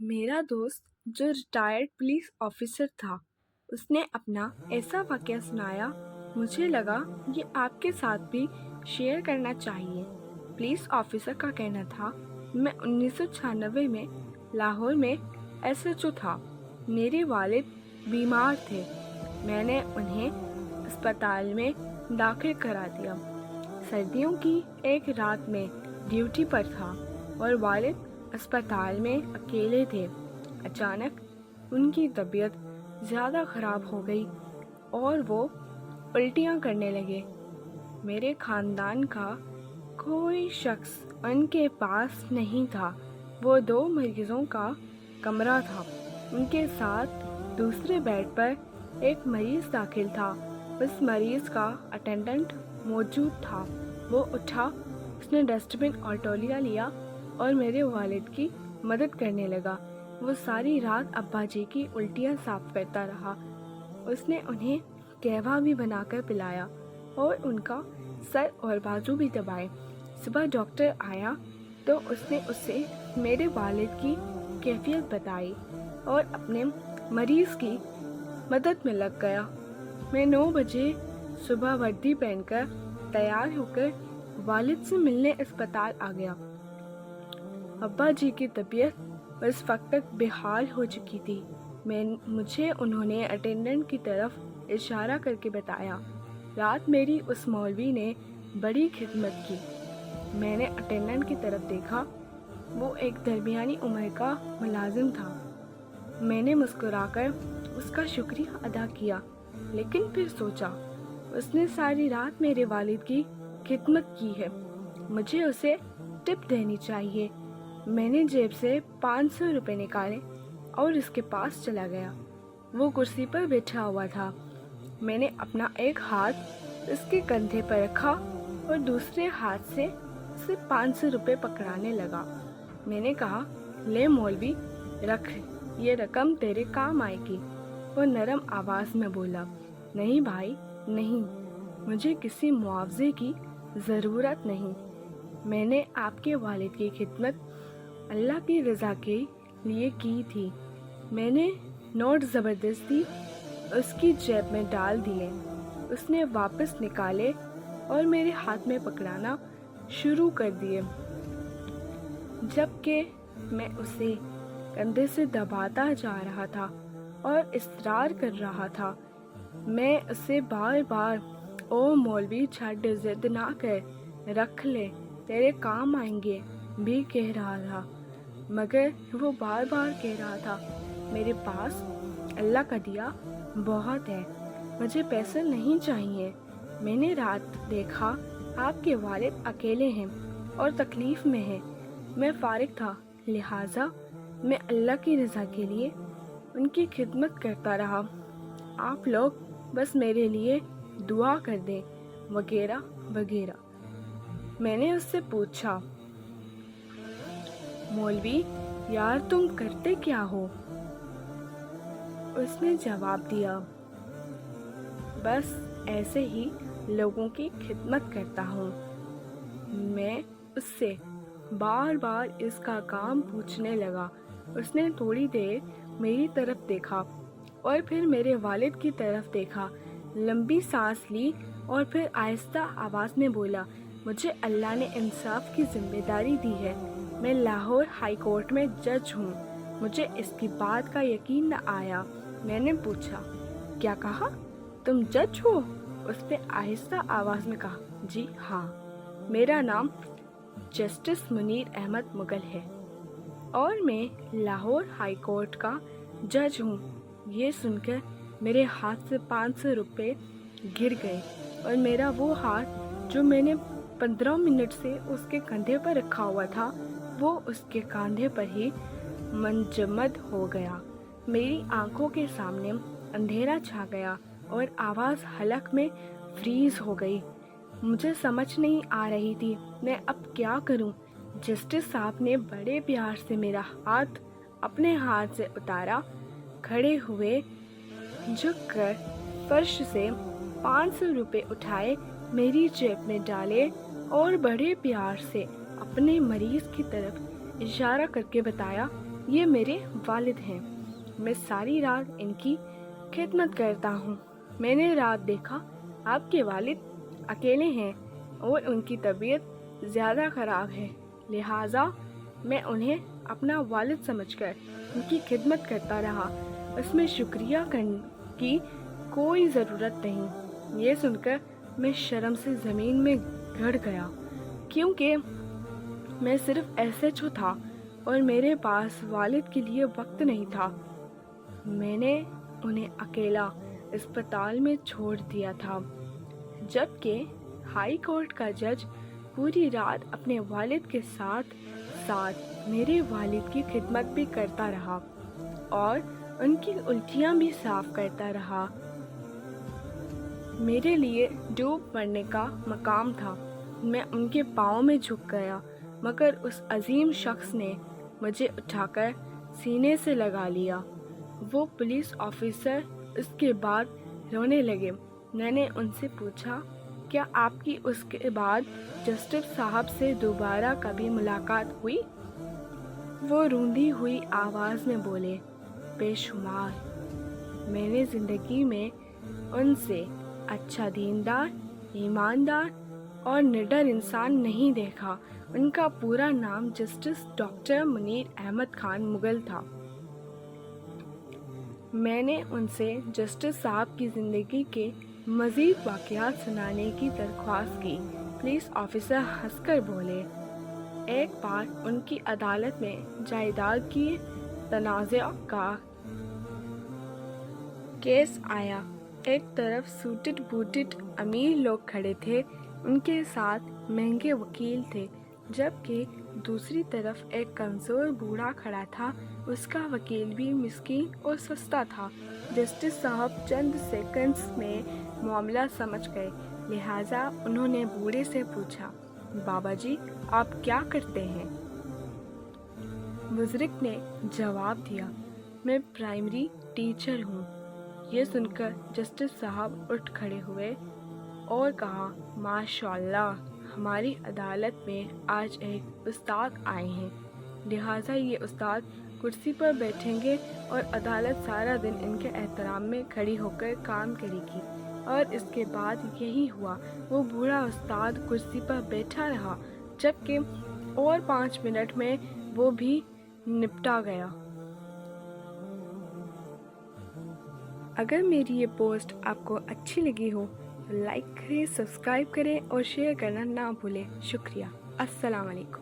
میرا دوست جو ریٹائرڈ پولیس آفیسر تھا اس نے اپنا ایسا واقعہ سنایا. مجھے لگا یہ آپ کے ساتھ بھی شیئر کرنا چاہیے. پولیس آفیسر کا کہنا تھا میں 1996 میں لاہور میں ایس ایچ او تھا. میرے والد بیمار تھے. میں نے انہیں اسپتال میں داخل کرا دیا. سردیوں کی ایک رات میں ڈیوٹی پر تھا اور والد اسپتال میں اکیلے تھے. اچانک ان کی طبیعت زیادہ خراب ہو گئی اور وہ الٹیاں کرنے لگے. میرے خاندان کا کوئی شخص ان کے پاس نہیں تھا. وہ 2 مریضوں کا کمرہ تھا. ان کے ساتھ دوسرے بیڈ پر ایک مریض داخل تھا. اس مریض کا اٹینڈنٹ موجود تھا. وہ اٹھا, اس نے ڈسٹ بن اور تولیہ لیا اور میرے والد کی مدد کرنے لگا. وہ ساری رات ابا جی کی الٹیاں صاف کرتا رہا. اس نے انہیں قہوہ بھی بنا کر پلایا اور ان کا سر اور بازو بھی دبائے. صبح ڈاکٹر آیا تو اس نے اسے میرے والد کی کیفیت بتائی اور اپنے مریض کی مدد میں لگ گیا. میں 9 بجے صبح وردی پہن کر تیار ہو کر والد سے ملنے اسپتال آ گیا. ابا جی کی طبیعت اس وقت تک بے حال ہو چکی تھی. مجھے انہوں نے اٹینڈنٹ کی طرف اشارہ کر کے بتایا. رات میری اس مولوی نے بڑی خدمت کی. میں نے اٹینڈنٹ کی طرف دیکھا. وہ ایک درمیانی عمر کا ملازم تھا. میں نے مسکرا کر اس کا شکریہ ادا کیا, لیکن پھر سوچا اس نے ساری رات میرے والد کی خدمت کی ہے, مجھے اسے ٹپ دینی چاہیے. میں نے جیب سے 500 روپے نکالے اور اس کے پاس چلا گیا. وہ کرسی پر بیٹھا ہوا تھا. میں نے اپنا ایک ہاتھ اس کے کندھے پر رکھا اور دوسرے ہاتھ سے اسے 500 روپے پکڑانے لگا. میں نے کہا, لے مولوی رکھ, یہ رقم تیرے کام آئے گی. وہ نرم آواز میں بولا, نہیں بھائی نہیں, مجھے کسی معاوضے کی ضرورت نہیں. میں نے آپ کے والد کی خدمت اللہ کی رضا کے لیے کی تھی. میں نے نوٹ زبردستی اس کی جیب میں ڈال دیے. اس نے واپس نکالے اور میرے ہاتھ میں پکڑانا شروع کر دیے, جبکہ میں اسے کندھے سے دباتا جا رہا تھا اور اصرار کر رہا تھا. میں اسے بار بار او مولوی چھڈ, ضد نہ کر, رکھ لے, تیرے کام آئیں گے بھی کہہ رہا تھا, مگر وہ بار بار کہہ رہا تھا میرے پاس اللہ کا دیا بہت ہے, مجھے پیسے نہیں چاہیے. میں نے رات دیکھا آپ کے والد اکیلے ہیں اور تکلیف میں ہیں. میں فارغ تھا, لہٰذا میں اللہ کی رضا کے لیے ان کی خدمت کرتا رہا. آپ لوگ بس میرے لیے دعا کر دیں وغیرہ وغیرہ. میں نے اس سے پوچھا, مولوی یار تم کرتے کیا ہو؟ اس نے جواب دیا, بس ایسے ہی لوگوں کی خدمت کرتا ہوں. میں اس سے بار بار اس کا کام پوچھنے لگا. اس نے تھوڑی دیر میری طرف دیکھا اور پھر میرے والد کی طرف دیکھا, لمبی سانس لی اور پھر آہستہ آواز میں بولا, مجھے اللہ نے انصاف کی ذمہ داری دی ہے. میں لاہور ہائی کورٹ میں جج ہوں. مجھے اس کی بات کا یقین نہ آیا. میں نے پوچھا, کیا کہا, تم جج ہو؟ اس نے آہستہ آواز میں کہا, جی ہاں, میرا نام جسٹس منیر احمد مغل ہے اور میں لاہور ہائی کورٹ کا جج ہوں. یہ سن کر میرے ہاتھ سے 500 روپے گر گئے اور میرا وہ ہاتھ جو میں نے 15 منٹ سے اس کے کندھے پر رکھا ہوا تھا وہ اس کے کاندھے پر ہی منجمد ہو گیا. میری آنکھوں کے سامنے اندھیرا چھا گیا اور آواز حلق میں فریز ہو گئی. مجھے سمجھ نہیں آ رہی تھی میں اب کیا کروں. جسٹس صاحب نے بڑے پیار سے میرا ہاتھ اپنے ہاتھ سے اتارا, کھڑے ہوئے, جھک کر فرش سے 500 روپے اٹھائے, میری جیب میں ڈالے اور بڑے پیار سے اپنے مریض کی طرف اشارہ کر کے بتایا, یہ میرے والد ہیں، میں ساری رات ان کی خدمت کرتا ہوں۔ میں نے رات دیکھا آپ کے والد اکیلے ہیں اور ان کی طبیعت زیادہ خراب ہے، لہٰذا میں انہیں اپنا والد سمجھ کر ان کی خدمت کرتا رہا۔ اس میں شکریہ کرنے کی کوئی ضرورت نہیں۔ یہ سن کر میں شرم سے زمین میں گڑ گیا، کیونکہ میں صرف ایس ایچ او تھا اور میرے پاس والد کے لیے وقت نہیں تھا۔ میں نے انہیں اکیلا اسپتال میں چھوڑ دیا تھا، جبکہ ہائی کورٹ کا جج پوری رات اپنے والد کے ساتھ ساتھ میرے والد کی خدمت بھی کرتا رہا اور ان کی الٹیاں بھی صاف کرتا رہا۔ میرے لیے ڈوب مرنے کا مقام تھا۔ میں ان کے پاؤں میں جھک گیا، مگر اس عظیم شخص نے مجھے اٹھا کر سینے سے لگا لیا۔ وہ پولیس آفیسر اس کے بعد رونے لگے۔ میں نے ان سے پوچھا، کیا آپ کی اس کے بعد جسٹس صاحب سے دوبارہ کبھی ملاقات ہوئی؟ وہ روندی ہوئی آواز میں بولے، بے شمار۔ میں نے زندگی میں ان سے اچھا دیندار، ایماندار اور نڈر انسان نہیں دیکھا۔ ان کا پورا نام جسٹس ڈاکٹر منیر احمد خان مغل تھا۔ میں نے ان سے جسٹس صاحب کی زندگی کے مزید واقعات سنانے کی درخواست کی۔ پولیس آفیسر ہنس کر بولے، ایک بار ان کی عدالت میں جائیداد کی تنازع کا کیس آیا۔ ایک طرف سوٹڈ بوٹڈ امیر لوگ کھڑے تھے، ان کے ساتھ مہنگے وکیل تھے، جبکہ دوسری طرف ایک کمزور بوڑھا کھڑا تھا۔ اس کا وکیل بھی مسکین اور سستا تھا۔ جسٹس صاحب چند سیکنڈز میں معاملہ سمجھ گئے، لہٰذا انہوں نے بوڑھے سے پوچھا، بابا جی آپ کیا کرتے ہیں؟ بزرگ نے جواب دیا، میں پرائمری ٹیچر ہوں۔ یہ سن کر جسٹس صاحب اٹھ کھڑے ہوئے اور کہا، ماشاءاللہ، ہماری عدالت میں آج ایک استاد آئے ہیں، لہٰذا یہ استاد کرسی پر بیٹھیں گے اور عدالت سارا دن ان کے احترام میں کھڑی ہو کر کام کرے گی۔ اور اس کے بعد یہی ہوا۔ وہ بوڑھا استاد کرسی پر بیٹھا رہا، جبکہ اور 5 منٹ میں وہ بھی نپٹا گیا۔ اگر میری یہ پوسٹ آپ کو اچھی لگی ہو تو لائک کریں، سبسکرائب کریں اور شیئر کرنا نہ بھولیں۔ شکریہ۔ السلام علیکم۔